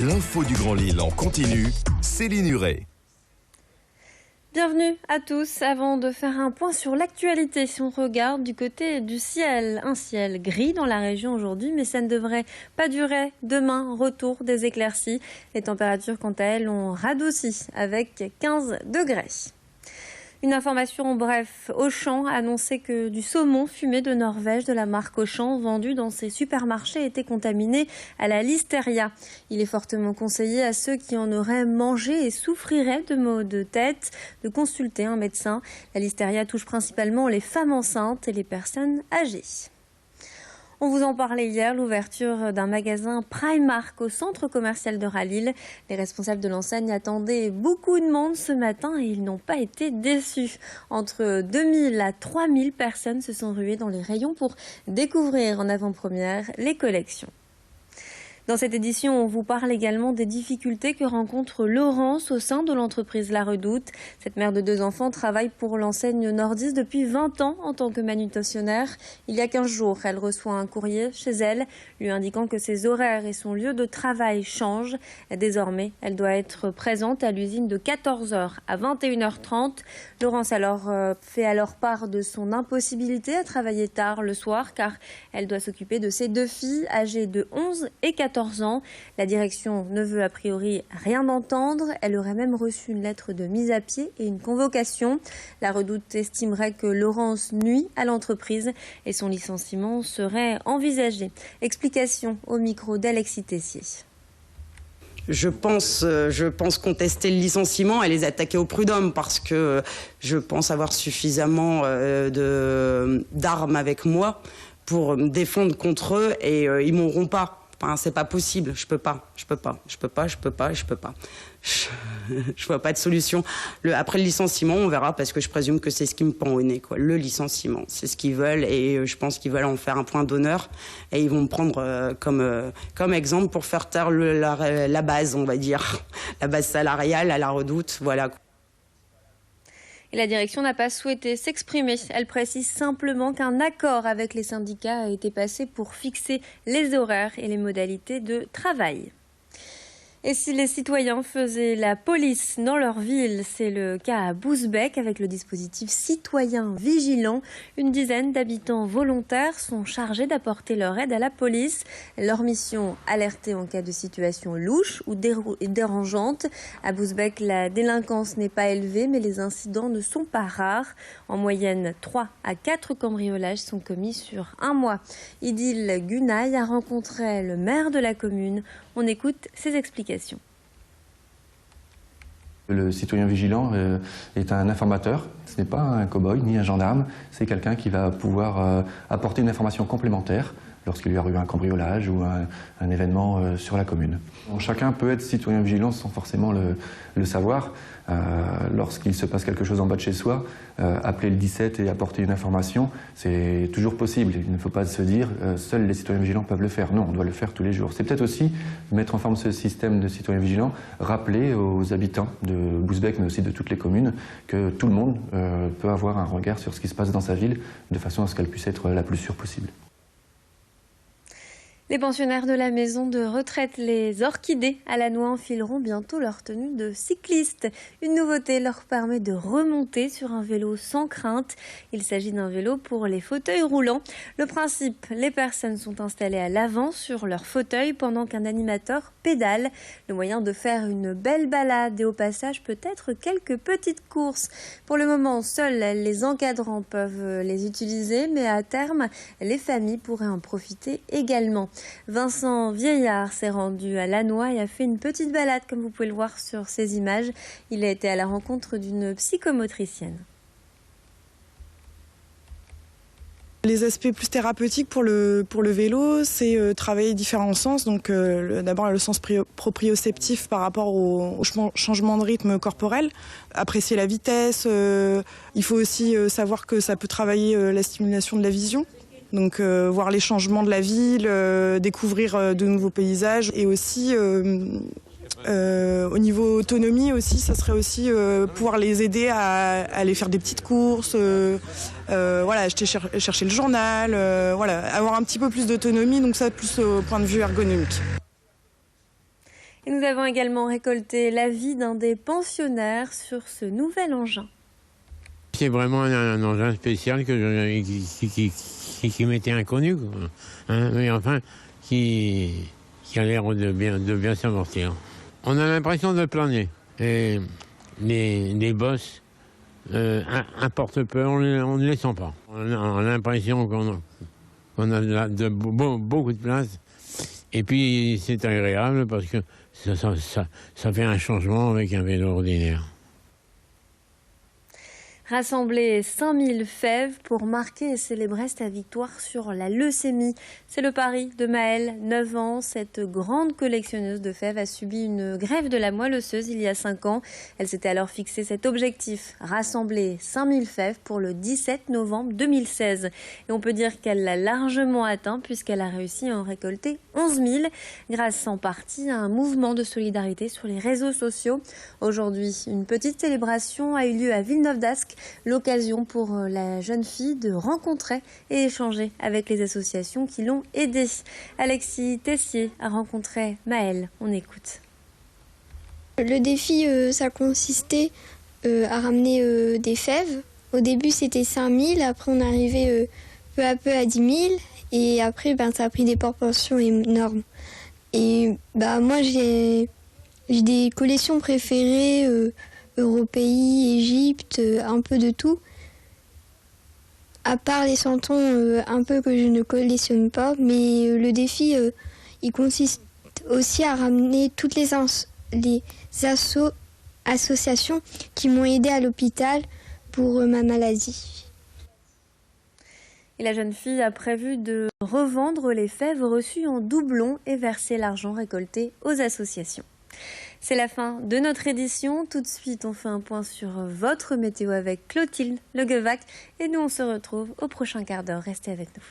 L'info du Grand Lille en continu, Céline Huret. Bienvenue à tous. Avant de faire un point sur l'actualité, si on regarde du côté du ciel, un ciel gris dans la région aujourd'hui, mais ça ne devrait pas durer. Demain, retour des éclaircies. Les températures, quant à elles, ont radouci avec 15 degrés. Une information en bref, Auchan a annoncé que du saumon fumé de Norvège de la marque Auchan vendu dans ses supermarchés était contaminé à la listeria. Il est fortement conseillé à ceux qui en auraient mangé et souffriraient de maux de tête de consulter un médecin. La listeria touche principalement les femmes enceintes et les personnes âgées. On vous en parlait hier, l'ouverture d'un magasin Primark au centre commercial de Ralil. Les responsables de l'enseigne attendaient beaucoup de monde ce matin et ils n'ont pas été déçus. Entre 2000 à 3000 personnes se sont ruées dans les rayons pour découvrir en avant-première les collections. Dans cette édition, on vous parle également des difficultés que rencontre Laurence au sein de l'entreprise La Redoute. Cette mère de 2 enfants travaille pour l'enseigne Nordis depuis 20 ans en tant que manutentionnaire. Il y a 15 jours, elle reçoit un courrier chez elle, lui indiquant que ses horaires et son lieu de travail changent. Désormais, elle doit être présente à l'usine de 14h à 21h30. Laurence fait alors part de son impossibilité à travailler tard le soir car elle doit s'occuper de ses 2 filles âgées de 11 et 14 ans. La direction ne veut a priori rien entendre. Elle aurait même reçu une lettre de mise à pied et une convocation. La Redoute estimerait que Laurence nuit à l'entreprise et son licenciement serait envisagé. Explication au micro d'Alexis Tessier. Je pense contester le licenciement et les attaquer au prud'homme parce que je pense avoir suffisamment d'armes avec moi pour me défendre contre eux et ils m'auront pas. Enfin, c'est pas possible, je peux pas. Je vois pas de solution. Après le licenciement, on verra parce que je présume que c'est ce qui me pend au nez, quoi. Le licenciement, c'est ce qu'ils veulent et je pense qu'ils veulent en faire un point d'honneur et ils vont me prendre comme exemple pour faire taire la base, on va dire, la base salariale à La Redoute, voilà. Et la direction n'a pas souhaité s'exprimer. Elle précise simplement qu'un accord avec les syndicats a été passé pour fixer les horaires et les modalités de travail. Et si les citoyens faisaient la police dans leur ville, c'est le cas à Bousbecq avec le dispositif Citoyens Vigilants. Une dizaine d'habitants volontaires sont chargés d'apporter leur aide à la police. Leur mission, alerter en cas de situation louche ou dérangeante. À Bousbecq, la délinquance n'est pas élevée, mais les incidents ne sont pas rares. En moyenne, 3 à 4 cambriolages sont commis sur un mois. Idil Gunaï a rencontré le maire de la commune. On écoute ses explications. Le citoyen vigilant est un informateur. Ce n'est pas un cow-boy ni un gendarme. C'est quelqu'un qui va pouvoir apporter une information complémentaire lorsqu'il y a eu un cambriolage ou un événement sur la commune. Donc, chacun peut être citoyen vigilant sans forcément le savoir. Lorsqu'il se passe quelque chose en bas de chez soi, appeler le 17 et apporter une information, c'est toujours possible. Il ne faut pas se dire seuls les citoyens vigilants peuvent le faire. Non, on doit le faire tous les jours. C'est peut-être aussi mettre en forme ce système de citoyens vigilants, rappeler aux habitants de Bousbecq, mais aussi de toutes les communes, que tout le monde peut avoir un regard sur ce qui se passe dans sa ville, de façon à ce qu'elle puisse être la plus sûre possible. Les pensionnaires de la maison de retraite Les Orchidées à Lannoy enfileront bientôt leur tenue de cycliste. Une nouveauté leur permet de remonter sur un vélo sans crainte. Il s'agit d'un vélo pour les fauteuils roulants. Le principe, les personnes sont installées à l'avant sur leur fauteuil pendant qu'un animateur pédale. Le moyen de faire une belle balade et au passage peut-être quelques petites courses. Pour le moment, seuls les encadrants peuvent les utiliser, mais à terme, les familles pourraient en profiter également. Vincent Vieillard s'est rendu à Lannoy et a fait une petite balade, comme vous pouvez le voir sur ces images. Il a été à la rencontre d'une psychomotricienne. Les aspects plus thérapeutiques pour le vélo, c'est travailler différents sens. Donc d'abord le sens proprioceptif par rapport au changement de rythme corporel, apprécier la vitesse. Il faut aussi savoir que ça peut travailler la stimulation de la vision. Donc voir les changements de la ville, découvrir de nouveaux paysages et aussi au niveau autonomie aussi, ça serait aussi pouvoir les aider à aller faire des petites courses, voilà, chercher le journal, voilà, avoir un petit peu plus d'autonomie, donc ça plus au point de vue ergonomique. Et nous avons également récolté l'avis d'un des pensionnaires sur ce nouvel engin. C'est vraiment un engin spécial qui m'était inconnu, quoi. Hein, mais enfin, qui a l'air de bien s'amortir. On a l'impression de planer. Et les bosses importent peu, on ne les sent pas. On a l'impression qu'on a beaucoup de place. Et puis c'est agréable parce que ça fait un changement avec un vélo ordinaire. Rassembler 5000 fèves pour marquer et célébrer sa victoire sur la leucémie. C'est le pari de Maëlle, 9 ans. Cette grande collectionneuse de fèves a subi une greffe de la moelle osseuse il y a 5 ans. Elle s'était alors fixé cet objectif, rassembler 5000 fèves pour le 17 novembre 2016. Et on peut dire qu'elle l'a largement atteint puisqu'elle a réussi à en récolter 11 000 grâce en partie à un mouvement de solidarité sur les réseaux sociaux. Aujourd'hui, une petite célébration a eu lieu à Villeneuve-d'Ascq. L'occasion pour la jeune fille de rencontrer et échanger avec les associations qui l'ont aidée. Alexis Tessier a rencontré Maëlle. On écoute. Le défi, ça consistait à ramener des fèves. Au début, c'était 5000. Après, on arrivait peu à peu à 10 000. Et après, ça a pris des proportions énormes. Et moi, j'ai des collections préférées. Européi, Égypte, un peu de tout. À part les santons un peu que je ne collectionne pas, mais le défi, il consiste aussi à ramener toutes les associations qui m'ont aidé à l'hôpital pour ma maladie. Et la jeune fille a prévu de revendre les fèves reçues en doublon et verser l'argent récolté aux associations. C'est la fin de notre édition. Tout de suite, on fait un point sur votre météo avec Clotilde Le Guevac. Et nous, on se retrouve au prochain quart d'heure. Restez avec nous.